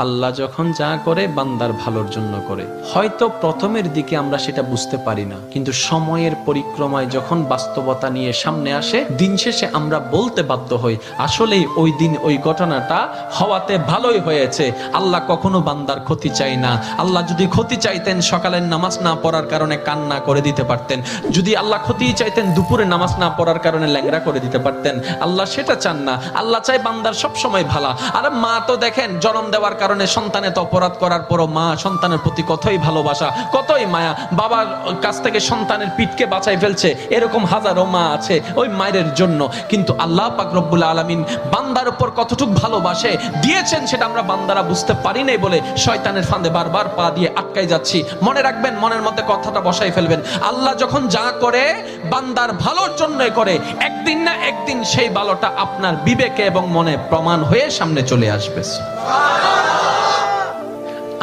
আল্লাহ যখন যা করে বান্দার ভালোর জন্য করে। হয়তো প্রথমের দিকে আমরা সেটা বুঝতে পারি না, কিন্তু সময়ের পরিক্রমায় যখন বাস্তবতা নিয়ে সামনে আসে, দিন শেষে আমরা বলতে বাধ্য হই আসলেই ওই দিন ওই ঘটনাটা হওয়াতে ভালোই হয়েছে। আল্লাহ কখনো বান্দার ক্ষতি চাই না। আল্লাহ যদি ক্ষতি চাইতেন সকালের নামাজ না পড়ার কারণে কান্না করে দিতে পারতেন, যদি আল্লাহ ক্ষতি চাইতেন দুপুরে নামাজ না পড়ার কারণে ল্যাংড়া করে দিতে পারতেন। আল্লাহ সেটা চান না। আল্লাহ চাই বান্দার সব সময় ভালো। আর মা তো দেখেন জন্ম দেওয়ার কারণে সন্তানের তো অপরাধ করার পরও মা সন্তানের প্রতি কতই ভালোবাসা, কতই মায়া, বাবার কাছ থেকে সন্তানের পিঠকে বাঁচাই ফেলছে, এরকম হাজারো মা আছে ওই মায়ের জন্য। কিন্তু আল্লাহ পাক রব্বুল আলামিন বান্দার উপর কতটুকু ভালোবাসে দিয়েছেন সেটা আমরা বান্দারা বুঝতে পারি নাই বলে শয়তানের ফাঁদে বারবার পা দিয়ে আটকাই যাচ্ছি। মনে রাখবেন, মনের মধ্যে কথাটা বসাই ফেলবেন, আল্লাহ যখন যা করে বান্দার ভালোর জন্যই করে। একদিন না একদিন সেই ভালোটা আপনার বিবেকে এবং মনে প্রমাণ হয়ে সামনে চলে আসবে।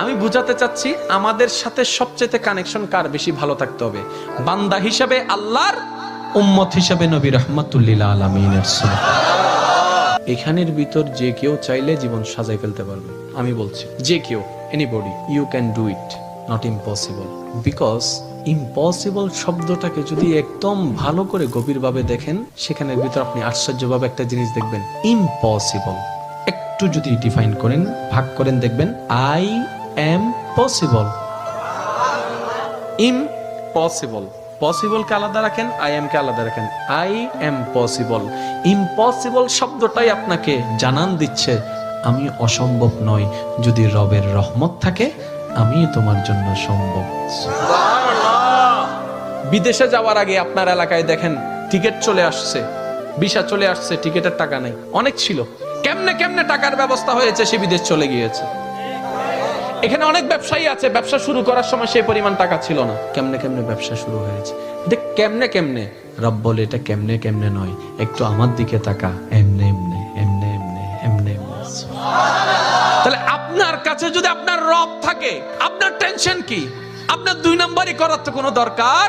আমি বুঝাতে চাচ্ছি আমাদের সাথে সবচেয়ে কানেকশন কার বেশি ভালো থাকতে হবে, বান্দা হিসাবে আল্লাহর, উম্মত হিসাবে নবী রাহমাতুল লিল আলামিনের। এখানের ভিতর যে কেউ চাইলে জীবন সাজাই ফেলতে পারবে। আমি বলছি যে কেউ, anybody, you can do it, not impossible. Because impossible শব্দটাকে যদি একদম ভালো করে গভীরভাবে দেখেন, সেখানের ভিতর আপনি আশ্চর্যভাবে একটা জিনিস দেখবেন। ইম্পসিবল একটু যদি ডিফাইন করেন, ভাগ করেন, দেখবেন আই এম পসিবল। ইম্পসিবল, পসিবলকে আলাদা রাখেন, আই এম কে আলাদা রাখেন। I am possible. ইম্পসিবল শব্দটাই আপনাকে জানান দিচ্ছে আমি অসম্ভব নয়, যদি রবের রহমত থাকে আমি তোমার জন্য সম্ভব। বিদেশে যাওয়ার আগে আপনার এলাকায় দেখেন টিকিট চলে আসছে, ভিসা চলে আসছে, টিকিটের টাকা নাই। অনেক ছিল, কেমনে কেমনে টাকার ব্যবস্থা হয়েছে, সে বিদেশ চলে গিয়েছে। এখানে অনেক ব্যবসায়ী আছে, ব্যবসা শুরু করার সময় সেই পরিমাণ টাকা ছিল না, কেমনে কেমনে ব্যবসা শুরু হয়েছে। এটা কেমনে কেমনে, রব বলে এটা কেমনে কেমনে নয়, একটু আমার দিকে তাকা, এমনে এমনে এমনে এমনে এমনে এমনে। তাহলে আপনার কাছে যদি আপনার রব থাকে, আপনার টেনশন কি? আপনার দুই নাম্বারই করার তো কোনো দরকার।